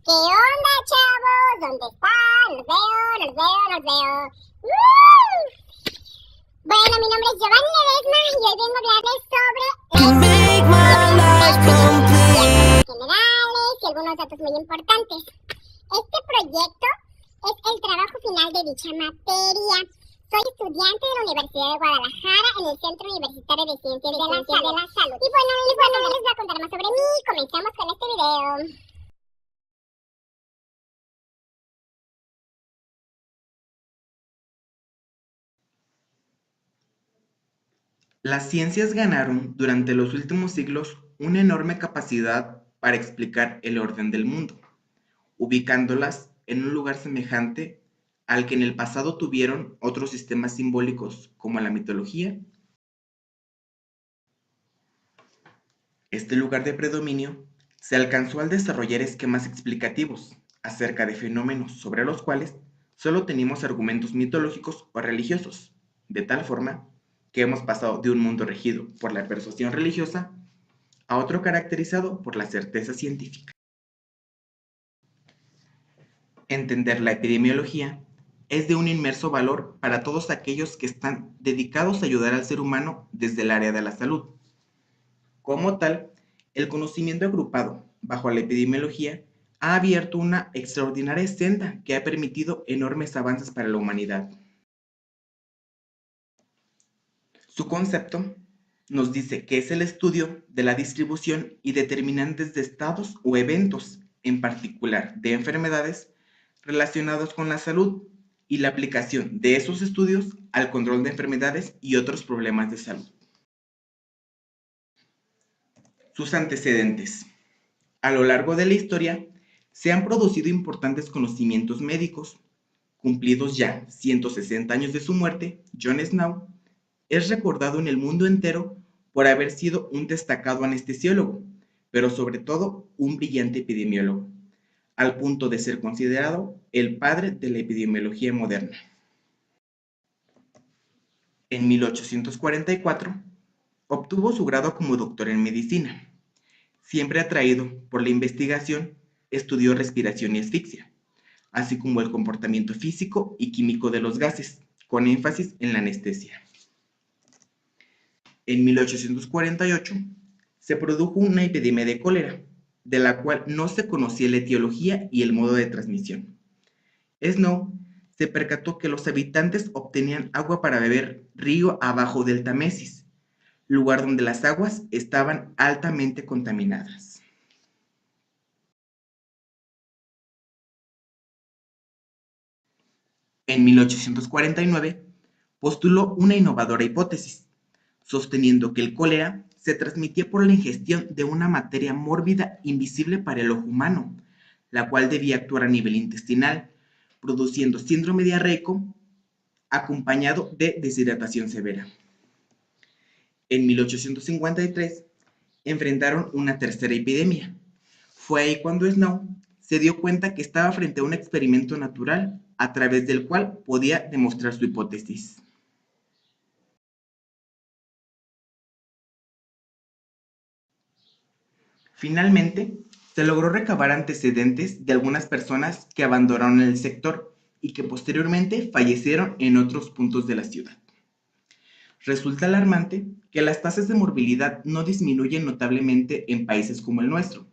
¿Qué onda, chavos? ¿Dónde están? Los veo. Bueno, mi nombre es Giovanni Ledesma y hoy vengo a hablarles sobre generales y algunos datos muy importantes. Este proyecto es el trabajo final de dicha materia. Soy estudiante de la Universidad de Guadalajara en el Centro Universitario de Ciencias de la Salud. Y bueno, les voy a contar más sobre mí. Comenzamos con este video. Las ciencias ganaron durante los últimos siglos una enorme capacidad para explicar el orden del mundo, ubicándolas en un lugar semejante al que en el pasado tuvieron otros sistemas simbólicos como la mitología. Este lugar de predominio se alcanzó al desarrollar esquemas explicativos acerca de fenómenos sobre los cuales solo teníamos argumentos mitológicos o religiosos, de tal forma que hemos pasado de un mundo regido por la persuasión religiosa a otro caracterizado por la certeza científica. Entender la epidemiología es de un inmenso valor para todos aquellos que están dedicados a ayudar al ser humano desde el área de la salud. Como tal, el conocimiento agrupado bajo la epidemiología ha abierto una extraordinaria senda que ha permitido enormes avances para la humanidad. Su concepto nos dice que es el estudio de la distribución y determinantes de estados o eventos, en particular de enfermedades, relacionados con la salud y la aplicación de esos estudios al control de enfermedades y otros problemas de salud. Sus antecedentes. A lo largo de la historia, se han producido importantes conocimientos médicos. Cumplidos ya 160 años de su muerte, John Snow es recordado en el mundo entero por haber sido un destacado anestesiólogo, pero sobre todo un brillante epidemiólogo, al punto de ser considerado el padre de la epidemiología moderna. En 1844, obtuvo su grado como doctor en medicina. Siempre atraído por la investigación, estudió respiración y asfixia, así como el comportamiento físico y químico de los gases, con énfasis en la anestesia. En 1848 se produjo una epidemia de cólera, de la cual no se conocía la etiología y el modo de transmisión. Snow se percató que los habitantes obtenían agua para beber río abajo del Támesis, lugar donde las aguas estaban altamente contaminadas. En 1849 postuló una innovadora hipótesis, sosteniendo que el cólera se transmitía por la ingestión de una materia mórbida invisible para el ojo humano, la cual debía actuar a nivel intestinal, produciendo síndrome diarreico acompañado de deshidratación severa. En 1853 enfrentaron una tercera epidemia. Fue ahí cuando Snow se dio cuenta que estaba frente a un experimento natural a través del cual podía demostrar su hipótesis. Finalmente, se logró recabar antecedentes de algunas personas que abandonaron el sector y que posteriormente fallecieron en otros puntos de la ciudad. Resulta alarmante que las tasas de morbilidad no disminuyen notablemente en países como el nuestro,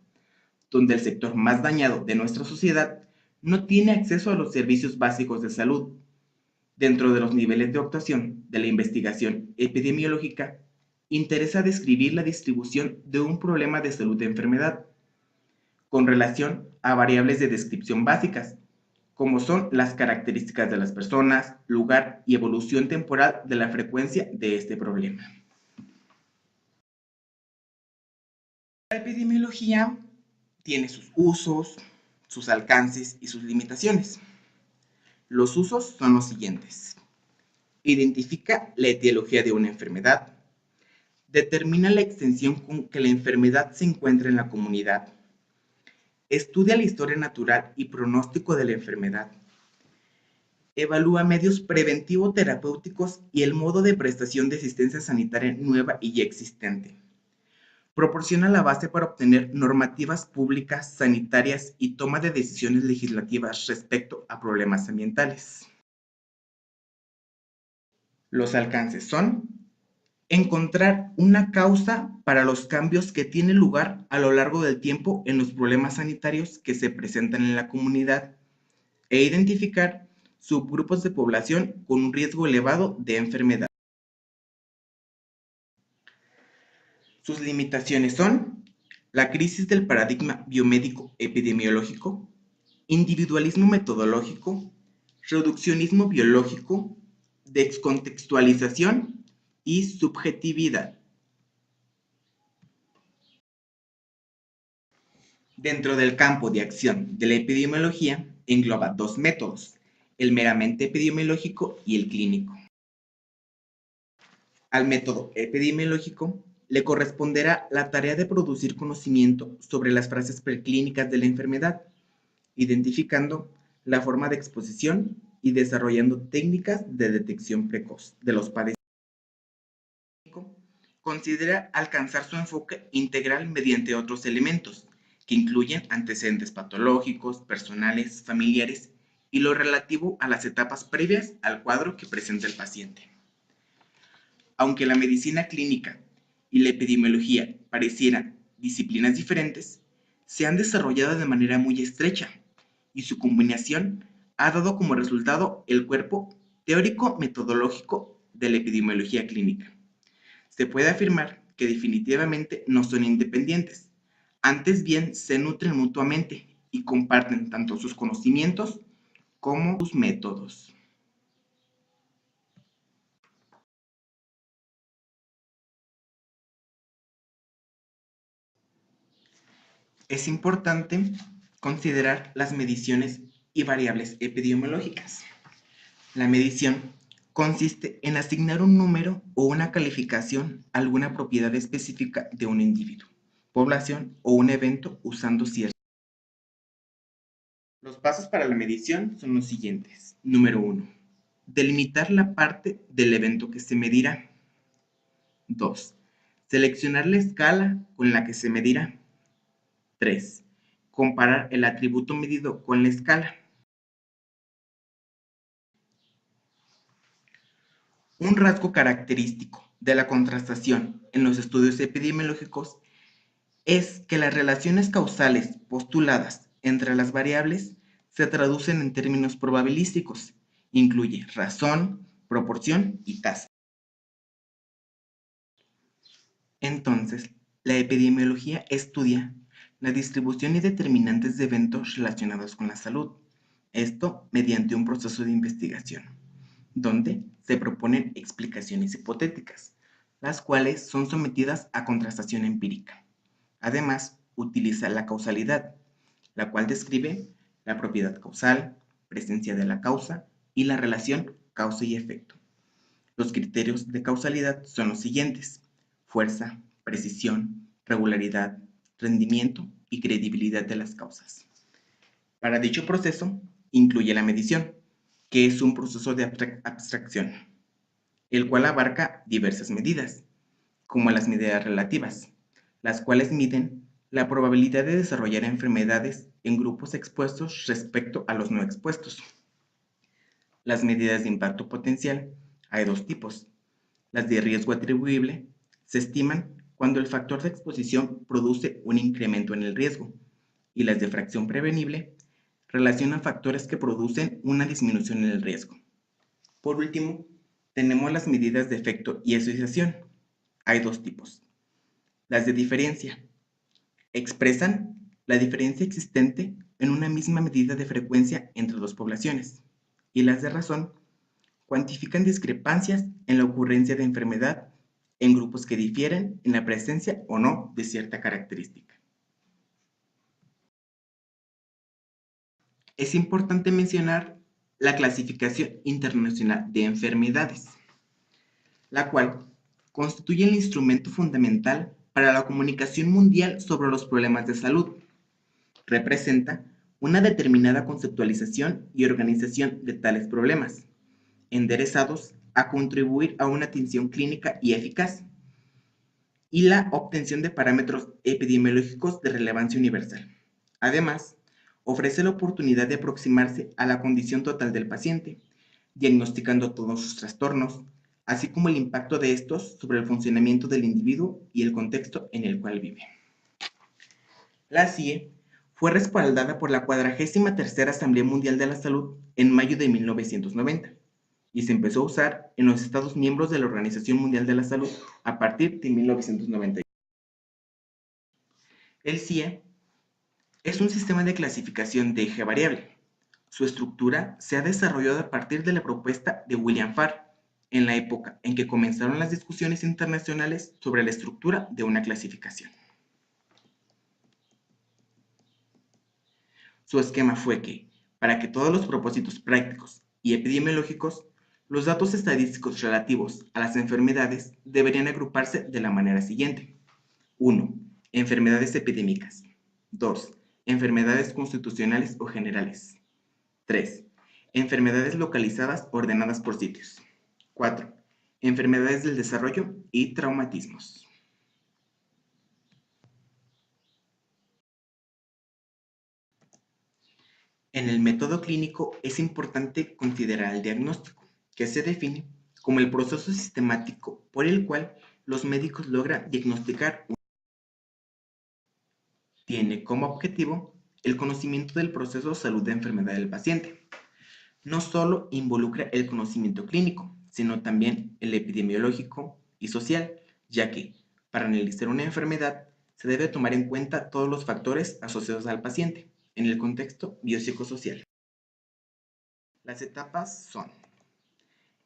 donde el sector más dañado de nuestra sociedad no tiene acceso a los servicios básicos de salud. Dentro de los niveles de actuación de la investigación epidemiológica, interesa describir la distribución de un problema de salud de enfermedad, con relación a variables de descripción básicas, como son las características de las personas, lugar y evolución temporal de la frecuencia de este problema. La epidemiología tiene sus usos, sus alcances y sus limitaciones. Los usos son los siguientes. Identifica la etiología de una enfermedad. Determina la extensión con que la enfermedad se encuentra en la comunidad. Estudia la historia natural y pronóstico de la enfermedad. Evalúa medios preventivo-terapéuticos y el modo de prestación de asistencia sanitaria nueva y ya existente. Proporciona la base para obtener normativas públicas, sanitarias y toma de decisiones legislativas respecto a problemas ambientales. Los alcances son: encontrar una causa para los cambios que tienen lugar a lo largo del tiempo en los problemas sanitarios que se presentan en la comunidad e identificar subgrupos de población con un riesgo elevado de enfermedad. Sus limitaciones son: la crisis del paradigma biomédico epidemiológico, individualismo metodológico, reduccionismo biológico, descontextualización y subjetividad. Dentro del campo de acción de la epidemiología, engloba dos métodos: el meramente epidemiológico y el clínico. Al método epidemiológico le corresponderá la tarea de producir conocimiento sobre las fases preclínicas de la enfermedad, identificando la forma de exposición y desarrollando técnicas de detección precoz de los padecimientos. Considera alcanzar su enfoque integral mediante otros elementos, que incluyen antecedentes patológicos, personales, familiares y lo relativo a las etapas previas al cuadro que presenta el paciente. Aunque la medicina clínica y la epidemiología parecieran disciplinas diferentes, se han desarrollado de manera muy estrecha y su combinación ha dado como resultado el cuerpo teórico-metodológico de la epidemiología clínica. Se puede afirmar que definitivamente no son independientes, antes bien se nutren mutuamente y comparten tanto sus conocimientos como sus métodos. Es importante considerar las mediciones y variables epidemiológicas. La medición consiste en asignar un número o una calificación a alguna propiedad específica de un individuo, población o un evento usando ciertos. Los pasos para la medición son los siguientes. Número 1. Delimitar la parte del evento que se medirá. 2. Seleccionar la escala con la que se medirá. 3. Comparar el atributo medido con la escala. Un rasgo característico de la contrastación en los estudios epidemiológicos es que las relaciones causales postuladas entre las variables se traducen en términos probabilísticos. Incluye razón, proporción y tasa. Entonces, la epidemiología estudia la distribución y determinantes de eventos relacionados con la salud. Esto mediante un proceso de investigación, donde se proponen explicaciones hipotéticas, las cuales son sometidas a contrastación empírica. Además, utiliza la causalidad, la cual describe la propiedad causal, presencia de la causa y la relación causa y efecto. Los criterios de causalidad son los siguientes: fuerza, precisión, regularidad, rendimiento y credibilidad de las causas. Para dicho proceso, incluye la medición, que es un proceso de abstracción, el cual abarca diversas medidas, como las medidas relativas, las cuales miden la probabilidad de desarrollar enfermedades en grupos expuestos respecto a los no expuestos. Las medidas de impacto potencial, hay dos tipos. Las de riesgo atribuible se estiman cuando el factor de exposición produce un incremento en el riesgo, y las de fracción prevenible relacionan factores que producen una disminución en el riesgo. Por último, tenemos las medidas de efecto y asociación. Hay dos tipos. Las de diferencia expresan la diferencia existente en una misma medida de frecuencia entre dos poblaciones, y las de razón cuantifican discrepancias en la ocurrencia de enfermedad en grupos que difieren en la presencia o no de cierta característica. Es importante mencionar la Clasificación Internacional de Enfermedades, la cual constituye el instrumento fundamental para la comunicación mundial sobre los problemas de salud. Representa una determinada conceptualización y organización de tales problemas, enderezados a contribuir a una atención clínica y eficaz. y la obtención de parámetros epidemiológicos de relevancia universal. Además, ofrece la oportunidad de aproximarse a la condición total del paciente, diagnosticando todos sus trastornos, así como el impacto de estos sobre el funcionamiento del individuo y el contexto en el cual vive. La CIE fue respaldada por la 43ª Asamblea Mundial de la Salud en mayo de 1990 y se empezó a usar en los Estados miembros de la Organización Mundial de la Salud a partir de 1990. El CIE es un sistema de clasificación de eje variable. Su estructura se ha desarrollado a partir de la propuesta de William Farr, en la época en que comenzaron las discusiones internacionales sobre la estructura de una clasificación. Su esquema fue que, para que todos los propósitos prácticos y epidemiológicos, los datos estadísticos relativos a las enfermedades deberían agruparse de la manera siguiente. 1. Enfermedades epidémicas. 2. Enfermedades constitucionales o generales. 3. Enfermedades localizadas ordenadas por sitios. 4. Enfermedades del desarrollo y traumatismos. En el método clínico es importante considerar el diagnóstico, que se define como el proceso sistemático por el cual los médicos logran diagnosticar un tiene como objetivo el conocimiento del proceso de salud de enfermedad del paciente. No solo involucra el conocimiento clínico, sino también el epidemiológico y social, ya que, para analizar una enfermedad, se debe tomar en cuenta todos los factores asociados al paciente, en el contexto biopsicosocial. Las etapas son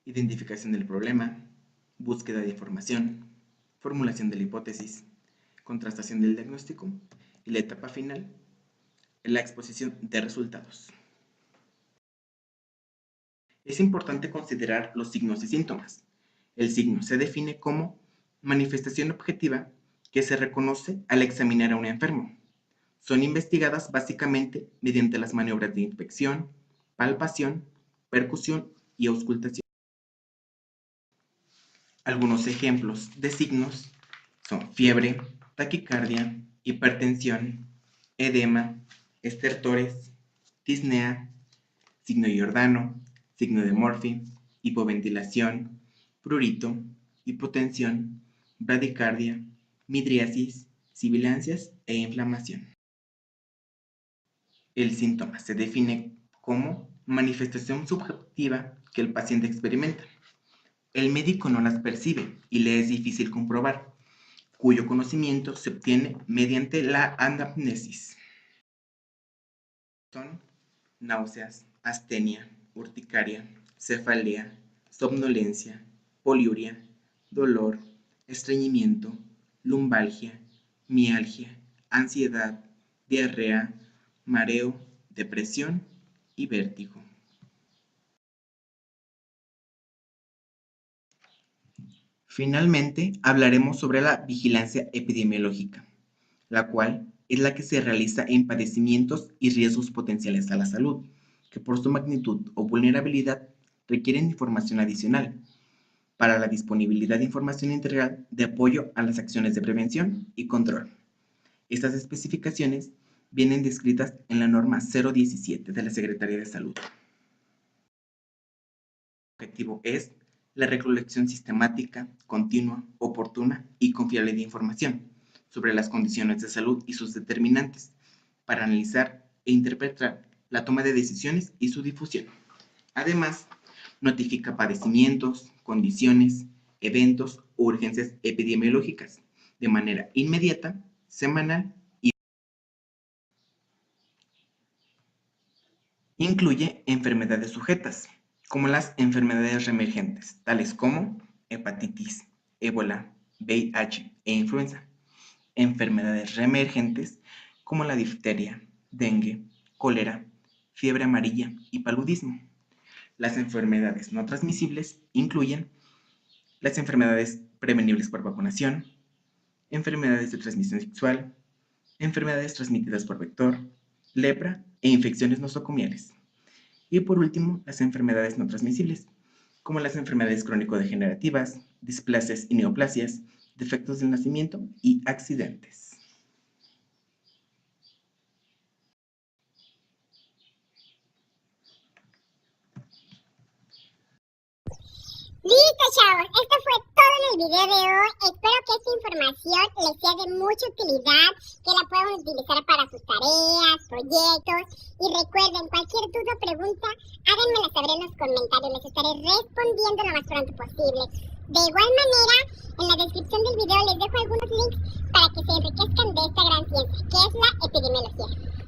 identificación del problema, búsqueda de información, formulación de la hipótesis, contrastación del diagnóstico y la etapa final, la exposición de resultados. Es importante considerar los signos y síntomas. El signo se define como manifestación objetiva que se reconoce al examinar a un enfermo. Son investigadas básicamente mediante las maniobras de inspección, palpación, percusión y auscultación. Algunos ejemplos de signos son fiebre, taquicardia, hipertensión, edema, estertores, disnea, signo Giordano, signo de Murphy, hipoventilación, prurito, hipotensión, bradicardia, midriasis, sibilancias e inflamación. El síntoma se define como manifestación subjetiva que el paciente experimenta. El médico no las percibe y le es difícil comprobar, cuyo conocimiento se obtiene mediante la anamnesis. Son náuseas, astenia, urticaria, cefalea, somnolencia, poliuria, dolor, estreñimiento, lumbalgia, mialgia, ansiedad, diarrea, mareo, depresión y vértigo. Finalmente, hablaremos sobre la vigilancia epidemiológica, la cual es la que se realiza en padecimientos y riesgos potenciales a la salud, que por su magnitud o vulnerabilidad requieren información adicional para la disponibilidad de información integral de apoyo a las acciones de prevención y control. Estas especificaciones vienen descritas en la norma 017 de la Secretaría de Salud. El objetivo es la recolección sistemática, continua, oportuna y confiable de información sobre las condiciones de salud y sus determinantes para analizar e interpretar la toma de decisiones y su difusión. Además, notifica padecimientos, condiciones, eventos o urgencias epidemiológicas de manera inmediata, semanal y incluye enfermedades sujetas, como las enfermedades reemergentes, tales como hepatitis, ébola, VIH e influenza. Enfermedades reemergentes como la difteria, dengue, cólera, fiebre amarilla y paludismo. Las enfermedades no transmisibles incluyen las enfermedades prevenibles por vacunación, enfermedades de transmisión sexual, enfermedades transmitidas por vector, lepra e infecciones nosocomiales. Y por último, las enfermedades no transmisibles, como las enfermedades crónico-degenerativas, displasias y neoplasias, defectos del nacimiento y accidentes. Listo, chavos, esto fue todo en el video de hoy. Espero que esta información les sea de mucha utilidad, que la puedan utilizar para sus tareas, proyectos. Y recuerden, cualquier duda o pregunta, háganmela saber en los comentarios. Les estaré respondiendo lo más pronto posible. De igual manera, en la descripción del video les dejo algunos links para que se enriquezcan de esta gran ciencia, que es la epidemiología.